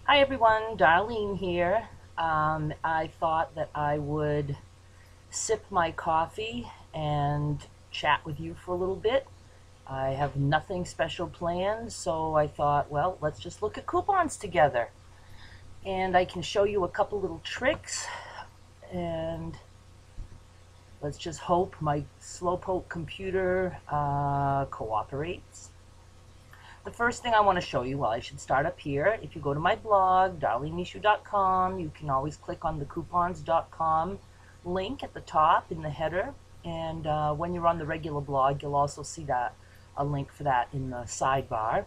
Hi everyone, Darlene here. I thought that I would sip my coffee and chat with you for a little bit. I have nothing special planned, so I thought, well, let's just look at coupons together. And I can show you a couple little tricks, and let's just hope my slowpoke computer cooperates. The first thing I want to show you, well, I should start up here. If you go to my blog, darlenemishu.com, you can always click on the coupons.com link at the top in the header. And when you're on the regular blog, you'll also see that a link for that in the sidebar.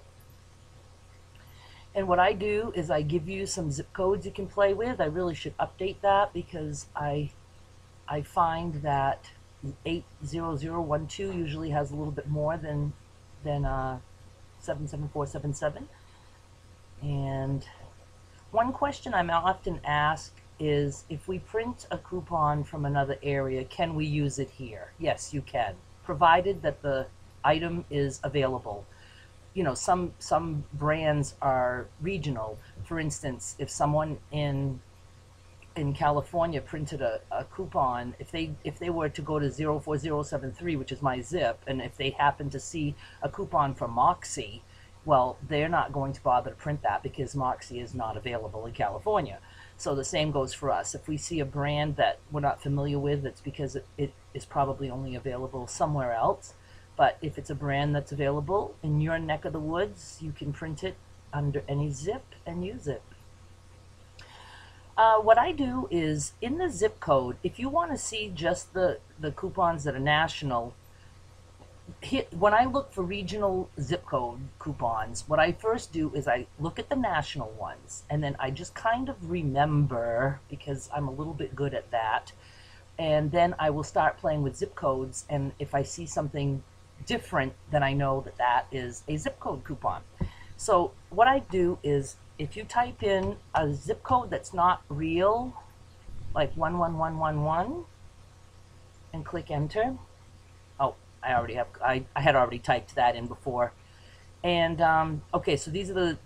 And what I do is I give you some zip codes you can play with. I really should update that because I find that 80012 usually has a little bit more than 77477. And one question I'm often asked is, if we print a coupon from another area, can we use it here? Yes, you can, provided that the item is available. You know, some brands are regional. For instance, if someone in California printed a coupon, if they were to go to 04073, which is my zip, and if they happen to see a coupon for Moxie, well, they're not going to bother to print that because Moxie is not available in California. So the same goes for us. If we see a brand that we're not familiar with, it's because it is probably only available somewhere else. But if it's a brand that's available in your neck of the woods, you can print it under any zip and use it. What I do is, in the zip code, if you want to see just the coupons that are national, when I look for regional zip code coupons, what I first do is I look at the national ones, and then I just kind of remember, because I'm a little bit good at that, and then I will start playing with zip codes, and if I see something different, then I know that that is a zip code coupon. So what I do is, if you type in a zip code that's not real, like 11111, and click enter. Oh, I had already typed that in before. And okay, so these are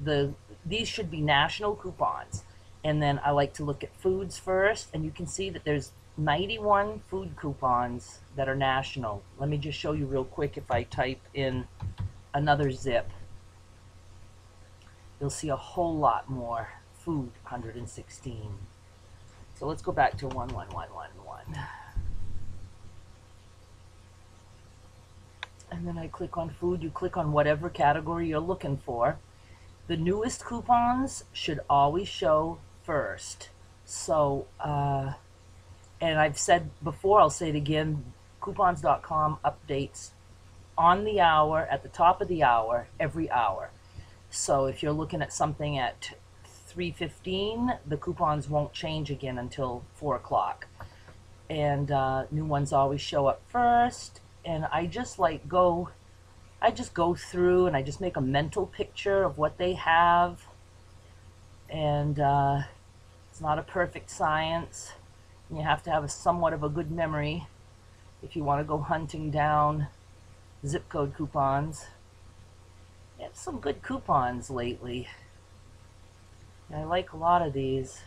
these should be national coupons. And then I like to look at foods first, and you can see that there's 91 food coupons that are national. Let me just show you real quick. If I type in another zip, you'll see a whole lot more. Food, 116. So let's go back to 11111. And then I click on food. You click on whatever category you're looking for. The newest coupons should always show first. So, and I've said before, I'll say it again, coupons.com updates on the hour, at the top of the hour, every hour. So if you're looking at something at 3:15, the coupons won't change again until 4 o'clock. And new ones always show up first. And I just go through and I just make a mental picture of what they have. And it's not a perfect science. And you have to have somewhat of a good memory if you want to go hunting down zip code coupons. I have some good coupons lately. I like a lot of these.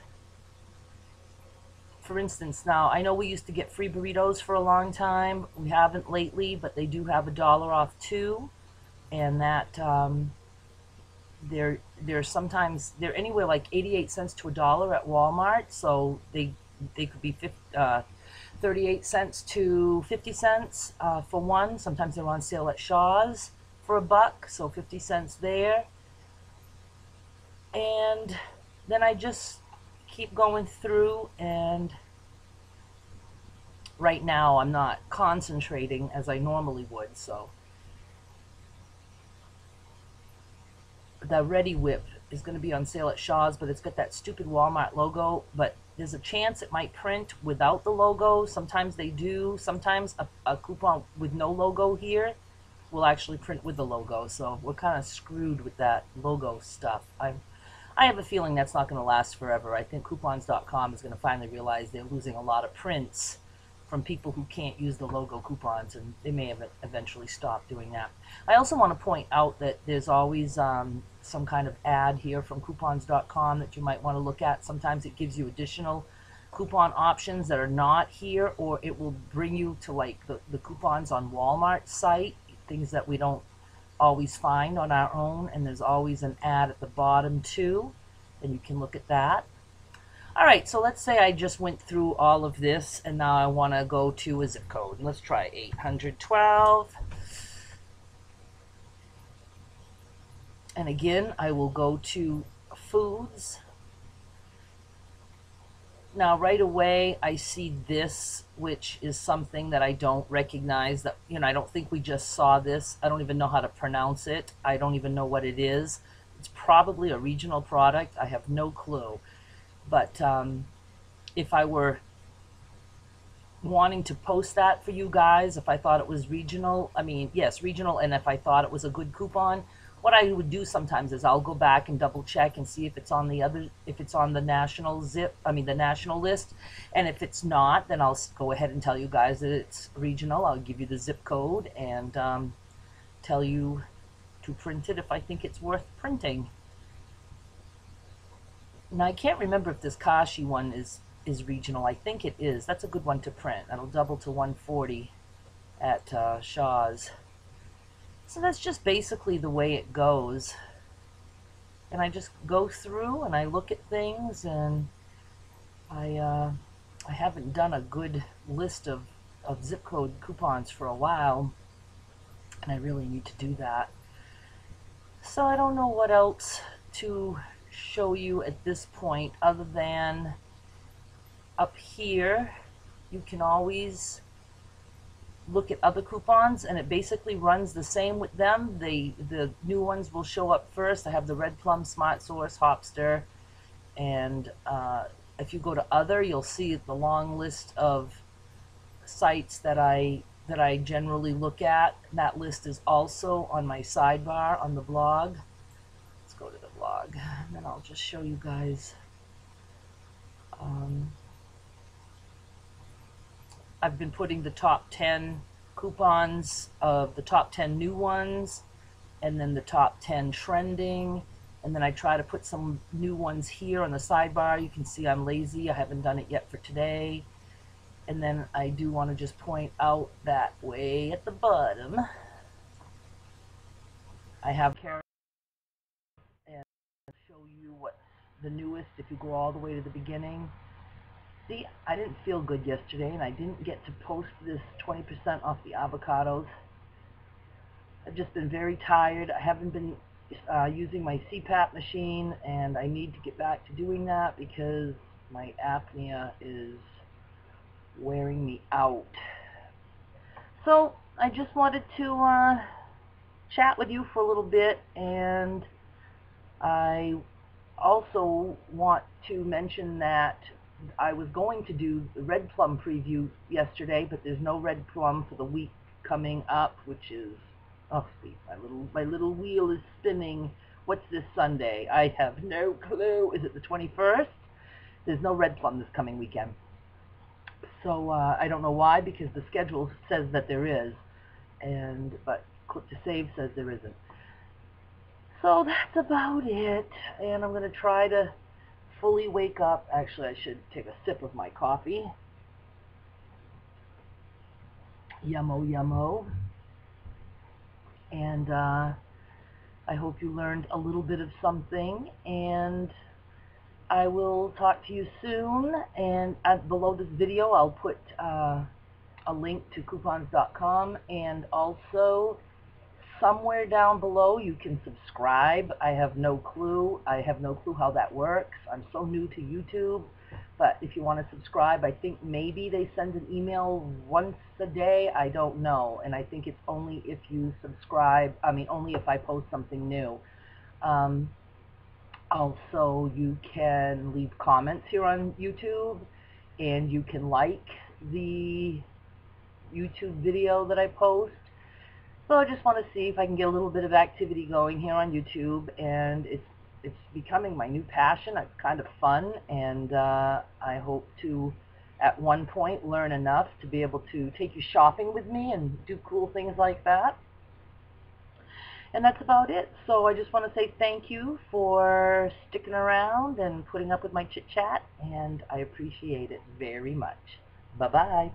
For instance, now, I know we used to get free burritos for a long time. We haven't lately, but they do have $1 off too. And that they're sometimes, they're anywhere like 88 cents to $1 at Walmart. So they could be 38 cents to 50 cents for one. Sometimes they're on sale at Shaw's for $1, so 50 cents there. And then I just keep going through, and right now I'm not concentrating as I normally would. So the Ready Whip is going to be on sale at Shaw's, but it's got that stupid Walmart logo. But there's a chance it might print without the logo. Sometimes they do. Sometimes a coupon with no logo here will actually print with the logo. So we're kind of screwed with that logo stuff. I have a feeling that's not going to last forever. I think coupons.com is going to finally realize they're losing a lot of prints from people who can't use the logo coupons, and they may have eventually stopped doing that. I also want to point out that there's always some kind of ad here from coupons.com that you might want to look at. Sometimes it gives you additional coupon options that are not here, or it will bring you to like the coupons on Walmart's site, things that we don't always find on our own, and there's always an ad at the bottom too, and you can look at that. All right, so let's say I just went through all of this, and now I want to go to a zip code. Let's try 812. And again, I will go to foods. Now, right away, I see this, which is something that I don't recognize. That, you know, I don't think we just saw this. I don't even know how to pronounce it. I don't even know what it is. It's probably a regional product. I have no clue. But if I were wanting to post that for you guys, if I thought it was regional, I mean, yes, regional, and if I thought it was a good coupon, what I would do sometimes is I'll go back and double check and see if it's on the other, if it's on the national the national list, and if it's not, then I'll go ahead and tell you guys that it's regional. I'll give you the zip code and tell you to print it if I think it's worth printing. Now, I can't remember if this Kashi one is regional. I think it is. That's a good one to print. That'll double to 140 at Shaw's. So that's just basically the way it goes. And I just go through and I look at things, and I haven't done a good list of zip code coupons for a while, and I really need to do that. So I don't know what else to show you at this point other than up here you can always look at other coupons, and it basically runs the same with them. The new ones will show up first. I have the Red Plum, Smart Source, Hopster, and if you go to other, you'll see the long list of sites that I generally look at. That list is also on my sidebar on the blog. Let's go to the blog, and then I'll just show you guys. I've been putting the top 10 coupons of the top 10 new ones, and then the top 10 trending, and then I try to put some new ones here on the sidebar. You can see I'm lazy. I haven't done it yet for today. And then I do want to just point out that way at the bottom, I have carrots, and show you what the newest, if you go all the way to the beginning. See, I didn't feel good yesterday, and I didn't get to post this 20% off the avocados. I've just been very tired. I haven't been using my CPAP machine, and I need to get back to doing that because my apnea is wearing me out. So I just wanted to chat with you for a little bit, and I also want to mention that I was going to do the Red Plum preview yesterday, but there's no Red Plum for the week coming up, which is, oh, see, my little wheel is spinning. What's this Sunday? I have no clue. Is it the 21st? There's no Red Plum this coming weekend. So I don't know why, because the schedule says that there is, but click to save says there isn't. So that's about it, and I'm going to try to fully wake up. Actually, I should take a sip of my coffee. Yummo, yummo. And I hope you learned a little bit of something, and I will talk to you soon. And below this video, I'll put a link to coupons.com, and also somewhere down below you can subscribe. I have no clue. I have no clue how that works. I'm so new to YouTube. But if you want to subscribe, I think maybe they send an email once a day. I don't know. And I think it's only if you subscribe. I mean, only if I post something new. Also, you can leave comments here on YouTube, and you can like the YouTube video that I post. So I just want to see if I can get a little bit of activity going here on YouTube, and it's becoming my new passion. It's kind of fun, and I hope to at one point learn enough to be able to take you shopping with me and do cool things like that. And that's about it. So I just want to say thank you for sticking around and putting up with my chit chat, and I appreciate it very much. Bye-bye.